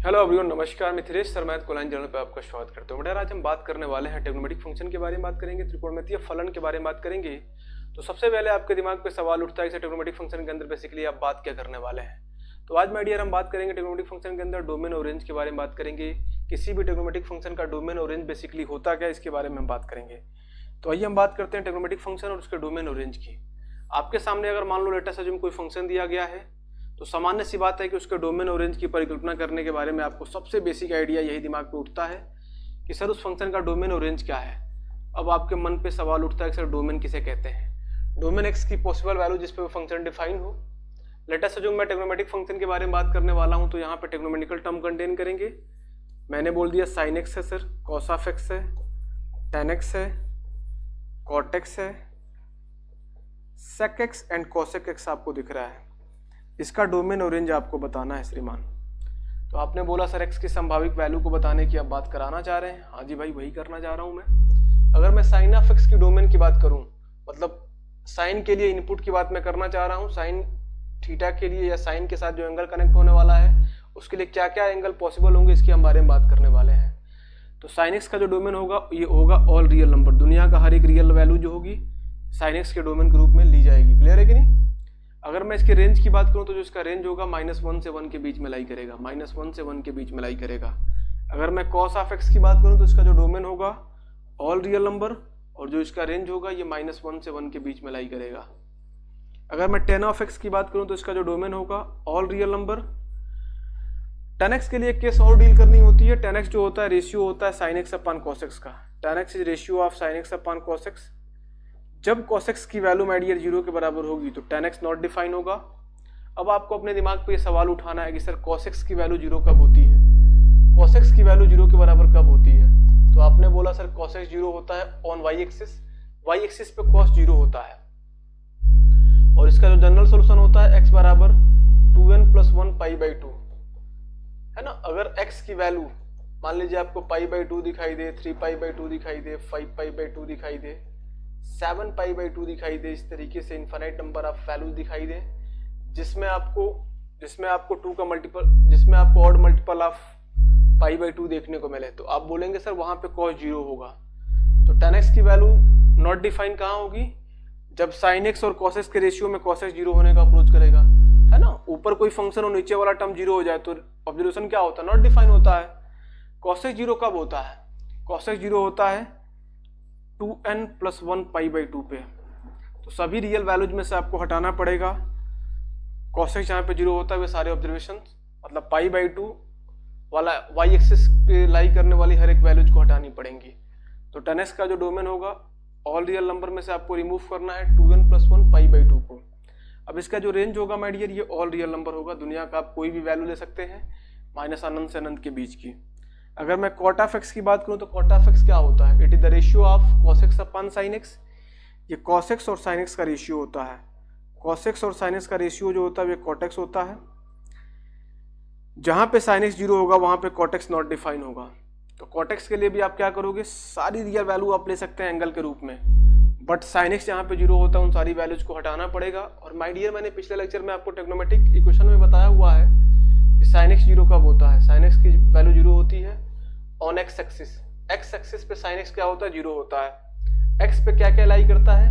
Hello everyone, नमस्कार। Mithilesh Sharma कोलाइन journal पे आपका स्वागत करता हूँ। बेटा आज हम बात करने वाले हैं ट्रिग्नोमेट्रिक फंक्शन के बारे में बात करेंगे, त्रिकोणमितीय फलन के बारे में बात करेंगे। तो सबसे पहले आपके दिमाग पे सवाल उठता है कि ट्रिग्नोमेट्रिक फंक्शन के अंदर बेसिकली आप बात क्या करने वाले हैं। तो आज माय डियर हम बात करेंगे ट्रिग्नोमेट्रिक फंक्शन के अंदर डोमेन और रेंज के बारे में बात करेंगे। किसी भी ट्रिग्नोमेट्रिक फंक्शन का डोमेन और रेंज बेसिकली होता क्या, इसके बारे में हम बात करेंगे। तो आइए हम बात करते हैं ट्रिग्नोमेट्रिक फंक्शन और उसके डोमेन और रेंज की। आपके सामने अगर मान लो लेट अस अज्यूम कोई फंक्शन दिया गया है, तो सामान्य सी बात है कि उसके डोमेन और रेंज की परिकल्पना करने के बारे में आपको सबसे बेसिक आइडिया यही दिमाग पे उठता है कि सर उस फंक्शन का डोमेन और रेंज क्या है। अब आपके मन पे सवाल उठता है कि सर डोमेन किसे कहते हैं। डोमेन एक्स की पॉसिबल वैल्यू जिस पे वो फंक्शन डिफाइन हो। लेट अस अज्यूम मैं ट्रिग्नोमेट्रिक फंक्शन के बारे में बात करने वाला हूँ, तो यहाँ पे ट्रिग्नोमेट्रिकल टर्म कंटेन करेंगे। मैंने बोल दिया साइन एक्स है सर, कॉस ऑफ एक्स है, टेन एक्स है, कॉट एक्स है, sec x and cosec x आपको दिख रहा है। इसका डोमेन और रेंज आपको बताना है श्रीमान। तो आपने बोला सर एक्स की संभावित वैल्यू को बताने की आप बात कराना चाह रहे हैं। हाँ जी भाई, वही करना चाह रहा हूँ मैं। अगर मैं साइन ऑफ एक्स की डोमेन की बात करूँ, मतलब साइन के लिए इनपुट की बात मैं करना चाह रहा हूँ, साइन थीटा के लिए या साइन के साथ जो एंगल कनेक्ट होने वाला है उसके लिए क्या क्या एंगल पॉसिबल होंगे, इसके हम बारे में बात करने वाले हैं। तो साइन एक्स का जो डोमेन होगा ये होगा ऑल रियल नंबर। दुनिया का हर एक रियल वैल्यू जो होगी साइन एक्स के डोमेन के रूप में ली जाएगी। क्लियर है कि नहीं। अगर मैं इसके रेंज की बात करूं तो जो इसका रेंज होगा -1 से 1 के बीच में लाई करेगा, -1 से 1 के बीच में लाई करेगा। अगर मैं कॉस ऑफ एक्स की बात करूं तो इसका जो डोमेन होगा ऑल रियल नंबर और जो इसका रेंज होगा ये -1 से 1 के बीच में लाई करेगा। अगर मैं टेन ऑफ एक्स की बात करूं तो इसका जो डोमेन होगा all real number. Ten x के लिए एक केस और डील करनी होती है। टेन एक्स जो होता है रेशियो होता है sine x upon cos x का। Tan x is ratio of sine x upon cos x. जब cos x की वैल्यू माय डियर 0 के बराबर होगी तो tan x नॉट डिफाइन होगा। अब आपको अपने दिमाग पे ये सवाल उठाना है कि सर cos x की वैल्यू 0 कब होती है, cos x की वैल्यू 0 के बराबर कब होती है। तो आपने बोला सर cos x 0 होता है ऑन y एक्सिस पे cos 0 होता है। और इसका जो जनरल सोल्यूशन होता है x बराबर 2n + 1 π/2 है ना। अगर x की वैल्यू मान लीजिए आपको π/2 दिखाई दे, 3π/2 दिखाई दे, 5π/2 दिखाई दे, 7π/2 दिखाई दे, इस तरीके से इनफाइनाइट नंबर ऑफ वैल्यूज दिखाई दे जिसमें आपको 2 का मल्टीपल, जिसमें आपको ऑड मल्टीपल ऑफ π/2 देखने को मिले, तो आप बोलेंगे सर वहां पे cos 0 होगा। तो tan x की वैल्यू नॉट डिफाइन कहाँ होगी, जब sin x और cos x के रेशियो में cos x 0 होने का अप्रोच करेगा, है ना। ऊपर कोई फंक्शन और नीचे वाला टर्म 0 हो जाए तो ऑब्जर्वेशन क्या होता है, नॉट डिफाइन होता है। cos x 0 कब होता है, cos x 0 होता है 2n + 1 π/2 पे। तो सभी रियल वैल्यूज में से आपको हटाना पड़ेगा cos x जहाँ पे 0 होता है वे सारे ऑब्जर्वेशन, मतलब π/2 वाला y एक्सिस पे लाई करने वाली हर एक वैल्यूज को हटानी पड़ेंगी। तो tan x का जो डोमेन होगा ऑल रियल नंबर में से आपको रिमूव करना है 2n + 1 π/2 को। अब इसका जो रेंज होगा माय डियर ये ऑल रियल नंबर होगा। दुनिया का आप कोई भी वैल्यू ले सकते हैं माइनस अनंत से अनंत के बीच की। अगर मैं cot ऑफ x की बात करूं तो cot ऑफ x क्या होता है, it is the ratio of cos x upon sin x। ये cos x और sin x का रेशियो होता है। cos x और sin x का रेशियो जो होता है ये cot x होता है। जहां पे sin x 0 होगा वहां पे cot x नॉट डिफाइन होगा। तो cot x के लिए भी आप क्या करोगे, सारी रियल वैल्यू आप ले सकते हैं एंगल के रूप में, बट sin x जहां पे 0 होता है उन सारी वैल्यूज को हटाना पड़ेगा। और माय डियर मैंने पिछले लेक्चर में आपको ट्रिग्नोमेट्रिक इक्वेशन में बताया हुआ है कि sin x 0 कब होता है। sin x की वैल्यू 0 होती है ऑन x एक्सिस पे sin x क्या होता है, 0 होता है। x पे क्या क्या लाई करता है,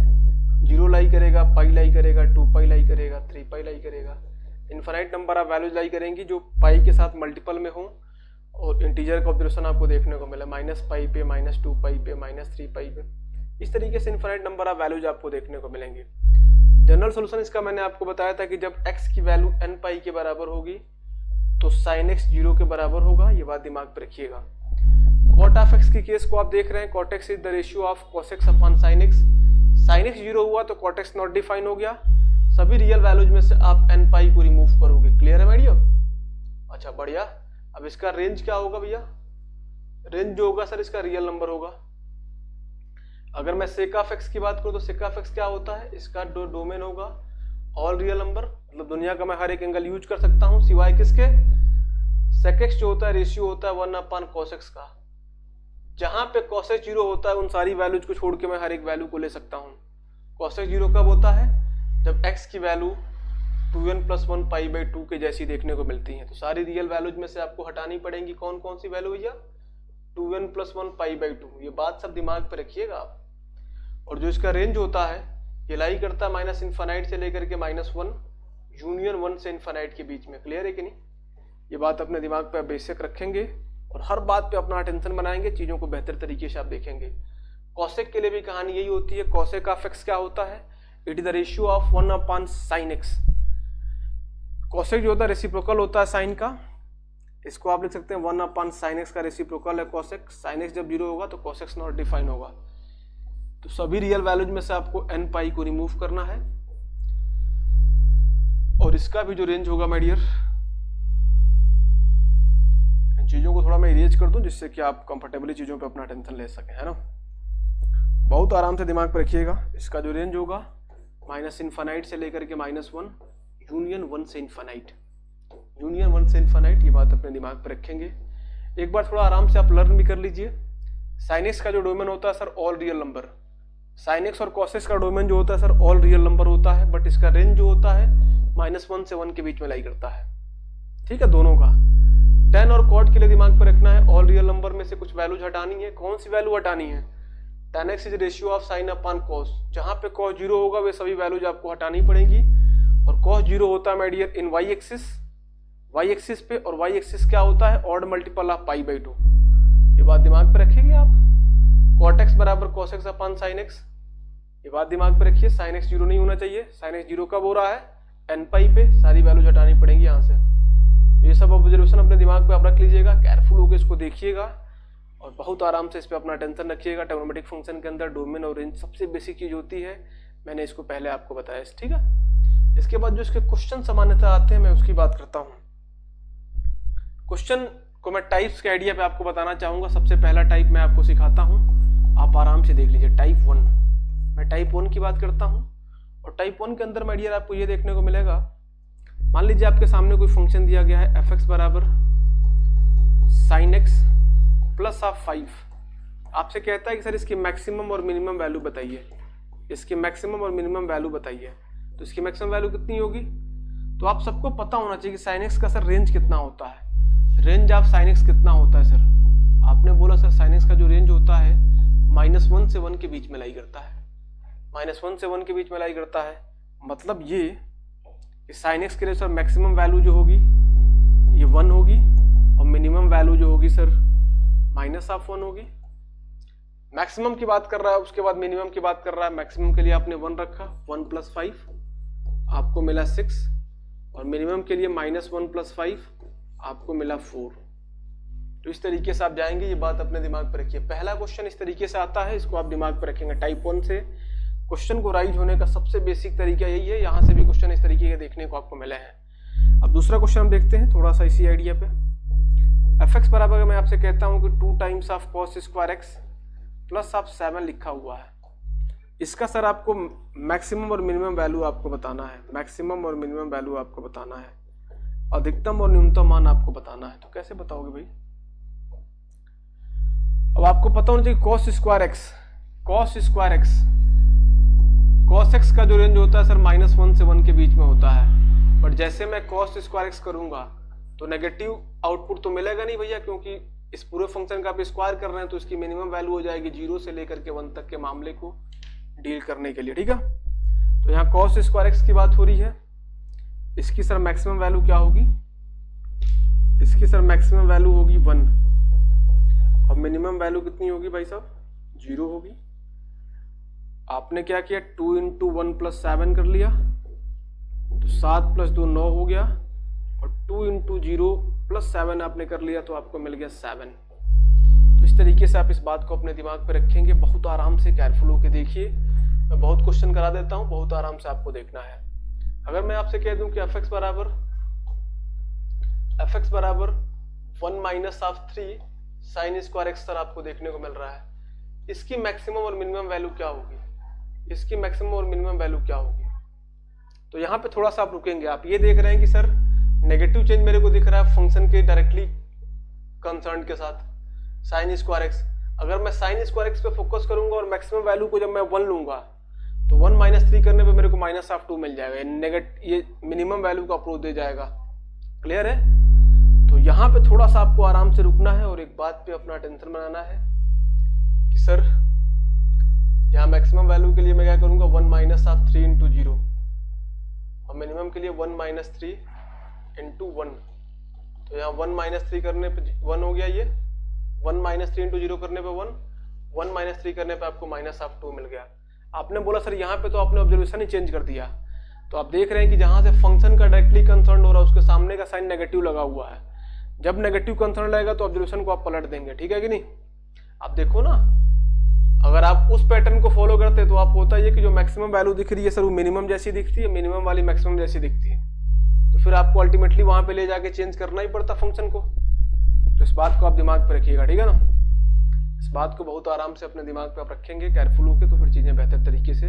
0 लाई करेगा, पाई लाई करेगा, 2π लाई करेगा, 3π लाई करेगा। इनफाइनाइट नंबर ऑफ वैल्यूज लाई करेंगी जो पाई के साथ मल्टीपल में हो और इंटीजर का ऑब्जर्वेशन आपको देखने को मिले -π पे, -2π पे, -3π पे। इस तरीके से इनफाइनाइट नंबर ऑफ वैल्यूज आपको देखने को मिलेंगे। जनरल सोल्यूशन इसका मैंने आपको बताया था कि जब x की वैल्यू nπ के बराबर होगी तो sin x 0 के बराबर होगा। ये बात दिमाग पर रखिएगा। cot ऑफ x की केस को आप देख रहे हैं, cot x is the ratio of cos x upon sin x। sin x 0 हुआ तो cot x नॉट डिफाइन हो गया। सभी रियल वैल्यूज में से आप nπ को रिमूव करोगे। क्लियर है मेडियो, अच्छा बढ़िया। अब इसका रेंज क्या होगा भैया, रेंज जो होगा सर इसका रियल नंबर होगा। अगर मैं sec ऑफ x की बात करूं तो sec ऑफ x क्या होता है, इसका डोमेन होगा ऑल रियल नंबर, मतलब दुनिया का मैं हर एक एंगल यूज कर सकता हूं सिवाय किसके, sec x जो होता है रेशियो होता है 1 अपॉन cos x का। जहां पे cos x 0 होता है उन सारी वैल्यूज को छोड़ के मैं हर एक वैल्यू को ले सकता हूं। cos x 0 कब होता है, जब x की value 2n plus 1 pi by 2 के जैसी देखने को मिलती हैं। तो सारी रियल वैल्यूज में से आपको हटानी पड़ेंगी कौन कौन सी वैल्यू भैया, 2n प्लस 1 पाई बाई 2। ये बात सब दिमाग पे रखिएगा आप। और जो इसका रेंज होता है ये लाई करता है माइनस इन्फानाइट से लेकर के -1 यूनियन 1 से इन्फानाइट के बीच में। क्लियर है कि नहीं? ये बात अपने दिमाग पे बेशक रखेंगे और हर बात पे अपना अटेंशन बनाएंगे, चीजों को बेहतर तरीके से आप देखेंगे। कॉसेक के लिए भी कहानी यही होती है। कॉसेक ऑफ एक्स क्या होता है, it is the ratio of 1 upon sine x. Cosec जो होता है रेसिप्रोकल होता है साइन का, इसको आप लिख सकते हैं 1 अपॉन साइन एक्स का रेसिप्रोकल है कॉसेक। साइन एक्स जब 0 होगा तो कॉसेक्स नॉट डिफाइन होगा। तो सभी रियल वैल्यूज में से आपको n पाई को रिमूव करना है और इसका भी जो रेंज होगा माय डियर, इन चीजों को थोड़ा मैं इरेज कर दूं जिससे कि आप कंफर्टेबली चीजों पे अपना अटेंशन ले सकें, है ना। बहुत आराम से दिमाग पे रखिएगा। इसका जो रेंज होगा माइनस इन्फानाइट से लेकर के -1 यूनियन 1 से इन्फानाइट, यूनियन 1 से इन्फानाइट। ये बात अपने दिमाग पे रखेंगे। एक बार थोड़ा आराम से आप लर्न भी कर लीजिए। साइन एक्स का जो डोमेन होता है sir all real number, sine x और कॉसेक्स का डोमेन जो होता है सर ऑल रियल नंबर होता है, बट इसका रेंज जो होता है -1 से 1 के बीच में लाई करता है। ठीक है, दोनों का। tan और cot के लिए दिमाग पर रखना है ऑल रियल नंबर में से कुछ वैल्यूज हटानी है। कौन सी वैल्यू हटानी है, tan x is ratio of sine upon cos। जहां पे cos 0 होगा वे सभी वैल्यूज आपको हटानी पड़ेंगी। और cos 0 होता है my dear in y axis, y axis पे, और y एक्सिस क्या होता है odd multiple of pi by 2। ये बात दिमाग पे रखेंगे आप। cot x बराबर cos x upon sine x, ये बात दिमाग पे रखिए। साइन x 0 नहीं होना चाहिए। साइन x 0 कब हो रहा है, n पाई पे। सारी वैल्यूज हटानी पड़ेंगी यहाँ से। ये सब ऑब्जर्वेशन अपने दिमाग पे आप रख लीजिएगा, केयरफुल होकर इसको देखिएगा और बहुत आराम से इस पे अपना अटेंशन रखिएगा। ट्रिग्नोमेट्रिक फंक्शन के अंदर डोमेन और रेंज सबसे बेसिक चीज होती है, मैंने इसको पहले आपको बताया। ठीक है, इसके बाद जो इसके क्वेश्चन सामान्यतः आते हैं मैं उसकी बात करता हूँ। क्वेश्चन को मैं टाइप्स के आइडिया पे आपको बताना चाहूंगा। सबसे पहला टाइप मैं आपको सिखाता हूँ, आप आराम से देख लीजिए। टाइप 1, मैं टाइप 1 की बात करता हूँ। और टाइप 1 के अंदर माय डियर आपको ये देखने को मिलेगा, मान लीजिए आपके सामने कोई फंक्शन दिया गया है f(x) बराबर sin x प्लस ऑफ 5। आपसे कहता है कि सर इसकी मैक्सिमम और मिनिमम वैल्यू बताइए, इसकी मैक्सिमम और मिनिमम वैल्यू बताइए। तो इसकी मैक्सिमम वैल्यू कितनी होगी, तो आप सबको पता होना चाहिए कि sin x का सर रेंज कितना होता है। रेंज ऑफ sin x कितना होता है सर, आपने बोला सर sin x का जो रेंज होता है -1 से 1 के बीच में लाई करता है। -1 से 1 के बीच में लाई करता है, मतलब ये sin x के लिए सर मैक्सिमम वैल्यू जो होगी ये 1 होगी और मिनिमम वैल्यू जो होगी सर -1 होगी। मैक्सिमम की बात कर रहा है, उसके बाद मिनिमम की बात कर रहा है। मैक्सिमम के लिए आपने 1 रखा, 1 + 5 आपको मिला 6, और मिनिमम के लिए -1 + 5 आपको मिला 4। तो इस तरीके से आप जाएंगे, ये बात अपने दिमाग पर रखिए। पहला क्वेश्चन इस तरीके से आता है, इसको आप दिमाग पर रखेंगे। टाइप 1 से क्वेश्चन को राइज होने का सबसे बेसिक तरीका यही है। यहाँ से भी क्वेश्चन इस तरीके के देखने को आपको मिले हैं। अब दूसरा क्वेश्चन हम देखते हैं थोड़ा सा इसी आइडिया पे। f(x) बराबर मैं आपसे कहता हूँ कि 2 times of cos square x plus of 7 लिखा हुआ है। इसका सर आपको मैक्सिमम और मिनिमम वैल्यू आपको बताना है। मैक्सिमम और मिनिमम वैल्यू आपको बताना है, अधिकतम और न्यूनतम मान आपको बताना है। तो कैसे बताओगे भाई, अब आपको पता होना चाहिए cos square x, cos square x, cos x का जो रेंज होता है सर -1 से 1 के बीच में होता है। बट जैसे मैं cos स्क्वायर x करूंगा तो नेगेटिव आउटपुट तो मिलेगा नहीं भैया, क्योंकि इस पूरे फंक्शन का आप स्क्वायर कर रहे हैं तो इसकी मिनिमम वैल्यू हो जाएगी 0 से लेकर के 1 तक के मामले को डील करने के लिए। ठीक है, तो यहाँ cos स्क्वायर x की बात हो रही है। इसकी सर मैक्सिमम वैल्यू क्या होगी, इसकी सर मैक्सिमम वैल्यू होगी 1 और मिनिमम वैल्यू कितनी होगी भाई साहब, 0 होगी। आपने क्या किया, 2 × 1 + 7 कर लिया, तो 7 + 2 9 हो गया, और 2 × 0 + 7 आपने कर लिया तो आपको मिल गया 7। तो इस तरीके से आप इस बात को अपने दिमाग पे रखेंगे। बहुत आराम से केयरफुल होकर देखिए, मैं बहुत क्वेश्चन करा देता हूँ, बहुत आराम से आपको देखना है। अगर मैं आपसे कह दूं कि f(x) बराबर 1 - 3 sin स्क्वायर x सर आपको देखने को मिल रहा है। इसकी मैक्सिमम और मिनिमम वैल्यू क्या होगी, इसकी मैक्सिमम और मिनिमम वैल्यू क्या होगी। तो यहाँ पे थोड़ा सा आप रुकेंगे। आप ये देख रहे हैं कि सर नेगेटिव चेंज मेरे को दिख रहा है फंक्शन के डायरेक्टली कंसर्न के साथ sin स्क्वायर x। अगर मैं sin स्क्वायर x पे फोकस करूंगा और मैक्सिमम वैल्यू को जब मैं 1 लूंगा तो 1 - 3 करने पे मेरे को -2 मिल जाएगा, ये मिनिमम वैल्यू का अप्रोच दे जाएगा। क्लियर है? तो यहाँ पे थोड़ा सा आपको आराम से रुकना है और एक बात पे अपना टेंशन बनाना है कि सर यहाँ मैक्सिमम वैल्यू के लिए मैं क्या करूँगा, 1 - 3 × 0 और मिनिमम के लिए 1 - 3 × 1। तो यहाँ 1 - 3 करने पे 1 हो गया, ये 1 - 3 × 0 करने पे 1, 1 - 3 करने पे आपको -2 मिल गया। आपने बोला सर यहाँ पे तो आपने ऑब्जर्वेशन ही चेंज कर दिया, तो आप देख रहे हैं कि जहाँ से फंक्शन का डायरेक्टली कंसर्न हो रहा है उसके सामने का साइन नेगेटिव लगा हुआ है। जब नेगेटिव कंसर्न लगेगा तो ऑब्जर्वेशन को आप पलट देंगे, ठीक है कि नहीं। आप देखो ना, अगर आप उस पैटर्न को फॉलो करते तो आप होता है कि जो मैक्सिमम वैल्यू दिख रही है सर वो मिनिमम जैसी दिखती है, मिनिमम वाली मैक्सिमम जैसी दिखती है, तो फिर आपको अल्टीमेटली वहां पे ले जाके चेंज करना ही पड़ता फंक्शन को। तो इस बात को आप दिमाग पे रखिएगा, ठीक है ना। इस बात को बहुत आराम से अपने दिमाग पे आप रखेंगे केयरफुल होके, तो फिर चीजें बेहतर तरीके से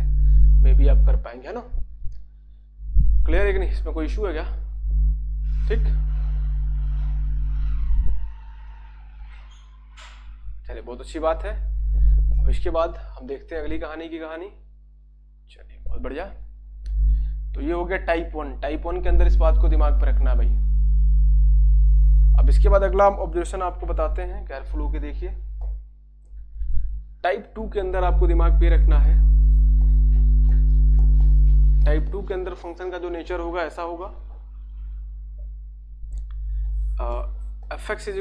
मे भी आप कर पाएंगे, है ना। क्लियर है कि नहीं, इसमें कोई इशू है क्या? ठीक, चलिए बहुत अच्छी बात है। अब इसके बाद हम देखते हैं अगली कहानी की कहानी। चलिए बहुत बढ़िया। तो ये हो गया टाइप 1। टाइप 1 के अंदर इस बात को दिमाग पर रखना है भाई। अब इसके बाद अगला ऑब्जर्वेशन आपको बताते हैं, केयरफुल होके देखिए। टाइप 2 के अंदर आपको दिमाग पे रखना है, टाइप 2 के अंदर फंक्शन का जो नेचर होगा ऐसा होगा, fx =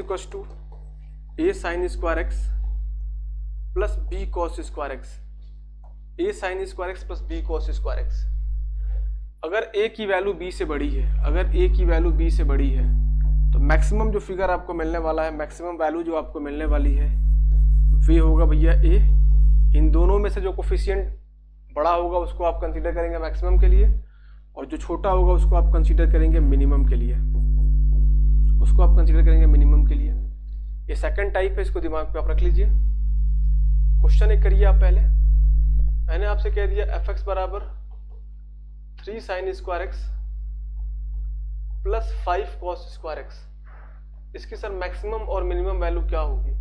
a sin square x plus b cos square x, a sin square x plus b cos square x। अगर a की वैल्यू b से बड़ी है, अगर a की वैल्यू b से बड़ी है तो मैक्सिमम जो फिगर आपको मिलने वाला है, मैक्सिमम वैल्यू जो आपको मिलने वाली है वे होगा भैया a। इन दोनों में से जो कोफिशिएंट बड़ा होगा उसको आप कंसीडर करेंगे मैक्सिमम के लिए, और जो छोटा होगा उसको आप कंसीडर करेंगे मिनिमम के लिए, उसको आप कंसीडर करेंगे मिनिमम के लिए। ये सेकंड टाइप है, इसको दिमाग पे आप रख लीजिए। क्वेश्चन एक करिए आप पहले। मैंने आपसे कह दिया fx = 3 sin square x plus 5 cos square x। इसकी सर मैक्सिमम और मिनिमम वैल्यू क्या होगी?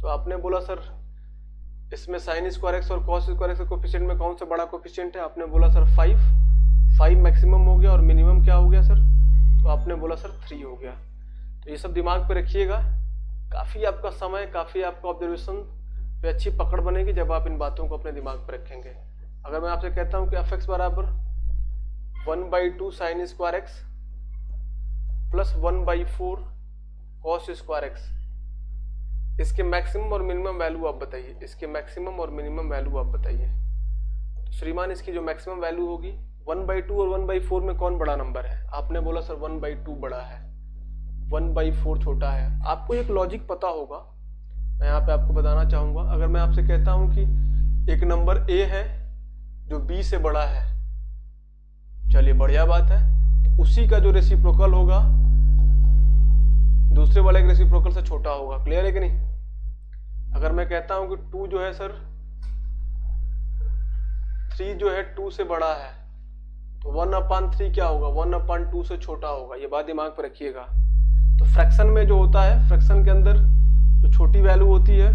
तो आपने बोला सर इसमें sin स्क्वायर x और cos स्क्वायर x के कोफिशिएंट में कौन सा बड़ा कोफिशिएंट है? आपने बोला सर 5 मैक्सिमम हो गया, और मिनिमम क्या हो गया सर? तो आपने बोला सर 3 हो गया। तो ये सब दिमाग पे रखिएगा। काफ़ी आपका समय, काफ़ी आपका ऑब्जर्वेशन पे अच्छी पकड़ बनेगी जब आप इन बातों को अपने दिमाग पे रखेंगे। अगर मैं आपसे कहता हूँ कि fx = 1/2 sin square x plus 1/4 cos square x, इसके मैक्सिमम और मिनिमम वैल्यू आप बताइए, इसके मैक्सिमम और मिनिमम वैल्यू आप बताइए। तो श्रीमान इसकी जो मैक्सिमम वैल्यू होगी 1/2 और 1/4 में कौन बड़ा नंबर है? आपने बोला सर 1/2 बड़ा है, 1/4 छोटा है। आपको एक लॉजिक पता होगा, मैं यहाँ पे आपको बताना चाहूंगा। अगर मैं आपसे कहता हूँ कि एक नंबर a है जो b से बड़ा है, चलिए बढ़िया बात है, तो उसी का जो रेसिप्रोकल होगा दूसरे वाले के रेसिप्रोकल से छोटा होगा। क्लियर है कि नहीं? अगर मैं कहता हूं कि 2 जो है सर 3 जो है 2 से बड़ा है, तो 1/3 क्या होगा? 1/2 से छोटा होगा। ये बात दिमाग पर रखिएगा। तो फ्रैक्शन में जो होता है, फ्रैक्शन के अंदर जो छोटी वैल्यू होती है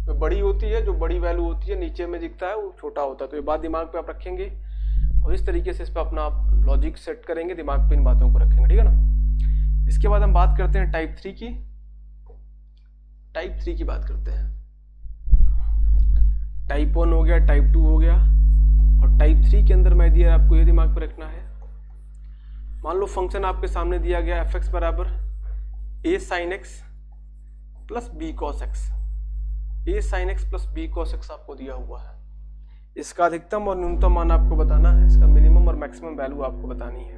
वो बड़ी होती है, जो बड़ी वैल्यू होती है नीचे में दिखता है वो छोटा होता है। तो ये बात दिमाग पे आप रखेंगे और इस तरीके से इस पर अपना आप लॉजिक सेट करेंगे, दिमाग पे इन बातों को रखेंगे, ठीक है ना। इसके बाद हम बात करते हैं टाइप 3 की। टाइप 3 की बात करते हैं। टाइप 1 हो गया, टाइप 2 हो गया, और टाइप 3 के अंदर मैं दिया आपको ये दिमाग पर रखना है। मान लो फंक्शन आपके सामने दिया गया fx = a sin x plus b cos x। a sin x plus b cos x आपको दिया हुआ है। इसका अधिकतम और न्यूनतम मान आपको बताना है, इसका मिनिमम और मैक्सिमम वैल्यू आपको बतानी है।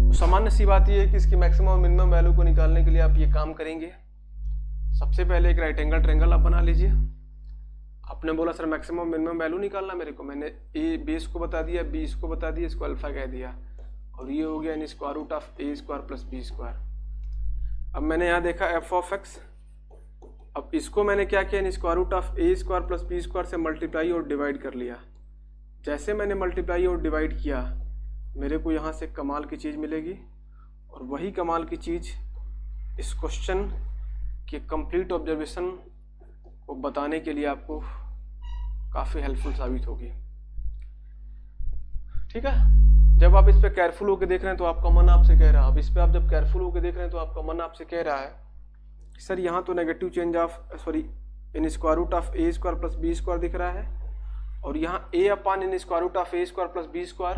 तो सामान्य सी बात यह है कि इसकी मैक्सिमम और मिनिमम वैल्यू को निकालने के लिए आप ये काम करेंगे। सबसे पहले एक राइट एंगल ट्रायंगल आप बना लीजिए। आपने बोला सर मैक्सिमम मिनिमम वैल्यू निकालना मेरे को, मैंने a बेस को बता दिया, b इसको बता दिया, इसको अल्फा कह दिया, और ये हो गया in square root of a² plus b²। अब मैंने यहाँ देखा f ऑफ x, अब इसको मैंने क्या किया, in square root of a² plus b² से मल्टीप्लाई और डिवाइड कर लिया। जैसे मैंने मल्टीप्लाई और डिवाइड किया मेरे को यहाँ से कमाल की चीज़ मिलेगी, और वही कमाल की चीज़ इस क्वेश्चन के कंप्लीट ऑब्जर्वेशन को बताने के लिए आपको काफ़ी हेल्पफुल साबित होगी। ठीक है। जब आप इस पे केयरफुल होकर देख रहे हैं तो आपका मन आपसे कह रहा है, अब इस पे आप जब केयरफुल होकर देख रहे हैं तो आपका मन आपसे कह रहा है सर यहाँ तो negative change of sorry in square root of A square plus B square दिख रहा है, और यहाँ a upon in square root of A square plus B square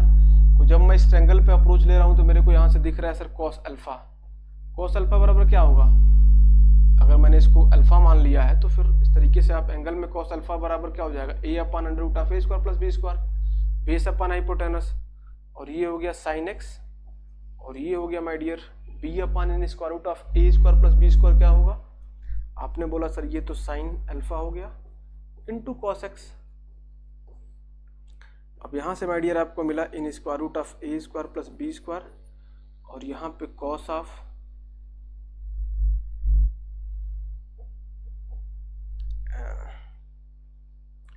को जब मैं इस ट्रायंगल पे अप्रोच ले रहा हूँ तो मेरे को यहाँ से दिख रहा है sir cos alpha. Cos alpha बराबर क्या होगा, अगर मैंने इसको अल्फा मान लिया है तो फिर इस तरीके से आप एंगल में कॉस अल्फा बराबर क्या हो जाएगा, a upon under root of A square plus B square, base upon hypotenuse, और ये हो गया साइन एक्स, और ये हो गया my dear B upon in square root of A square plus B square. क्या होगा, आपने बोला सर ये तो साइन अल्फा हो गया इंटू कॉस एक्स। अब यहाँ से माय डियर आपको मिला in square root of A square plus B square, और यहाँ पे कॉस ऑफ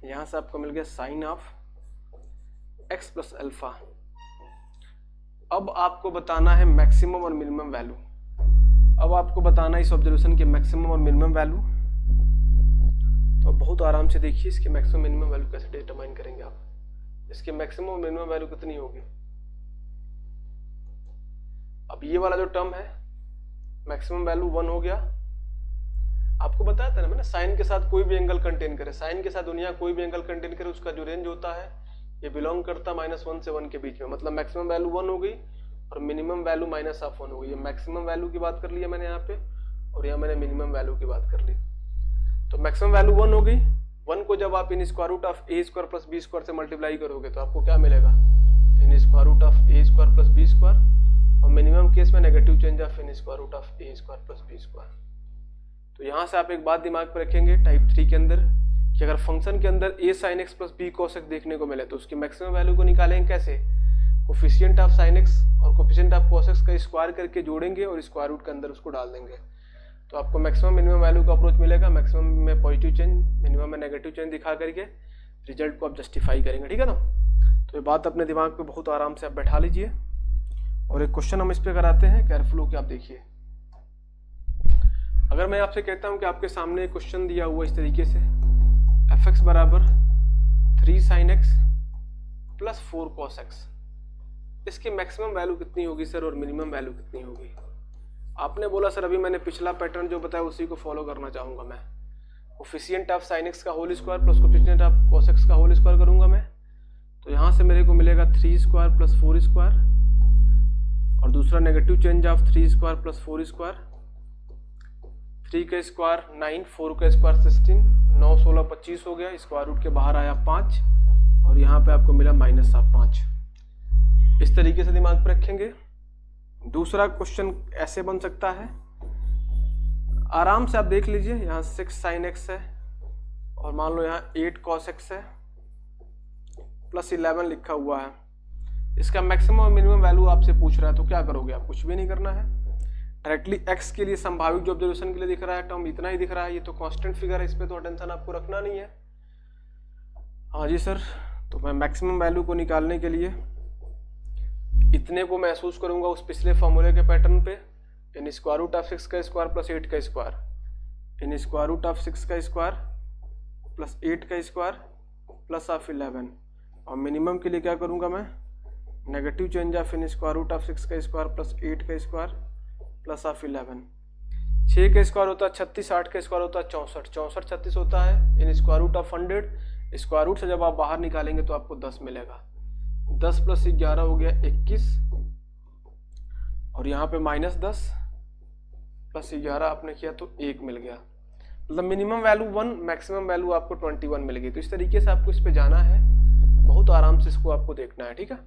यहाँ से आपको मिल गया sine of x plus alpha. अब आपको बताना है मैक्सिमम और मिनिमम वैल्यू। अब आपको बताना है इस ऑब्जर्वेशन के मैक्सिमम और मिनिमम वैल्यू। तो बहुत आराम से देखिए इसके मैक्सिमम मिनिमम वैल्यू कैसे डिटरमाइन करेंगे आप। इसकी मैक्सिमम और मिनिमम वैल्यू कितनी होगी, अब ये वाला जो टर्म है मैक्सिमम वैल्यू 1 हो गया। आपको बताया था ना मैंने, साइन के साथ कोई भी एंगल कंटेन करे, साइन के साथ दुनिया कोई भी एंगल कंटेन करे उसका जो रेंज होता है ये बिलोंग करता -1 से 1 के बीच में। मतलब मैक्सिमम वैल्यू 1 हो गई और मिनिमम वैल्यू -1 हो गई। ये मैक्सिमम वैल्यू की बात कर ली है मैंने यहाँ पे, और यहाँ मैंने मिनिमम वैल्यू की बात कर ली। तो मैक्सिमम वैल्यू 1 हो गई। 1 को जब आप in square root of A square plus B square से मल्टीप्लाई करोगे तो आपको क्या मिलेगा, in square root of A square plus B square, और मिनिमम केस में negative change of in square root of A square plus B square. तो यहाँ से आप एक बात दिमाग पर रखेंगे टाइप 3 के अंदर कि अगर फंक्शन के अंदर a sin x plus b cos x देखने को मिले तो उसकी मैक्सिमम वैल्यू को निकालेंगे कैसे, कोफिशिएंट ऑफ sin x और कोफिशिएंट ऑफ cos x का स्क्वायर करके जोड़ेंगे और स्क्वायर रूट के अंदर उसको डाल देंगे। तो आपको मैक्सिमम मिनिमम वैल्यू का अप्रोच मिलेगा। मैक्सिमम में पॉजिटिव चेंज, मिनिमम में नेगेटिव चेंज दिखा करके रिजल्ट को आप जस्टिफाई करेंगे, ठीक है ना। तो ये बात अपने दिमाग पे बहुत आराम से आप बैठा लीजिए। और एक क्वेश्चन हम इस पर कराते हैं, केयरफुल होकर आप देखिए। अगर मैं आपसे कहता हूं कि आपके सामने एक क्वेश्चन दिया हुआ इस तरीके से, fx बराबर 3 sin x plus 4 cos x, इसकी मैक्सिमम वैल्यू कितनी होगी सर और मिनिमम वैल्यू कितनी होगी। आपने बोला सर अभी मैंने पिछला पैटर्न जो बताया उसी को फॉलो करना चाहूंगा मैं। कोफिशिएंट ऑफ sin x का whole square plus coefficient of cos x का होल स्क्वायर करूंगा मैं। तो यहाँ से मेरे को मिलेगा 3 स्क्वायर प्लस 4 स्क्वायर, और दूसरा negative change of 3 square plus 4 square. 3 का स्क्वायर 9, 4 का स्क्वायर 16, 9 16 25 हो गया, स्क्वायर रूट के बाहर आया 5, और यहाँ पे आपको मिला -5। इस तरीके से दिमाग पर रखेंगे। दूसरा क्वेश्चन ऐसे बन सकता है, आराम से आप देख लीजिए, यहाँ 6 sin x है और मान लो यहाँ 8 cos x है प्लस 11 लिखा हुआ है। इसका मैक्सिमम और मिनिमम वैल्यू आपसे पूछ रहा है तो क्या करोगे आप, कुछ भी नहीं करना है। डायरेक्टली x के लिए संभावित जो ऑब्जर्वेशन के लिए दिख रहा है टर्म इतना ही दिख रहा है, ये तो कांस्टेंट फिगर है, इस पे तो टेंशन आपको रखना नहीं है। हाँ जी सर, तो मैं मैक्सिमम वैल्यू को निकालने के लिए इतने को महसूस करूंगा उस पिछले फॉर्मूले के पैटर्न पे, इन स्क्वायर रूट ऑफ 6 का स्क्वायर प्लस 8 का square, in square root of 6 का स्क्वायर प्लस 8 का स्क्वायर प्लस ऑफ 11, और मिनिमम के लिए क्या करूंगा मैं, negative change of in square root of 6 का स्क्वायर प्लस 8 का स्क्वायर प्लस ऑफ 11। 6 का स्क्वायर होता है 36, 8 का स्क्वायर होता है 64, 64 36 होता है in square root of 100। Square root से जब आप बाहर निकालेंगे तो आपको 10 मिलेगा। 10 प्लस 11 हो गया 21, और यहाँ पे -10 प्लस 11 आपने किया तो 1 मिल गया। मतलब मिनिमम वैल्यू 1, मैक्सिमम वैल्यू आपको 21 मिल गई। तो इस तरीके से आपको इस पे जाना है, बहुत आराम से इसको आपको देखना है, ठीक है।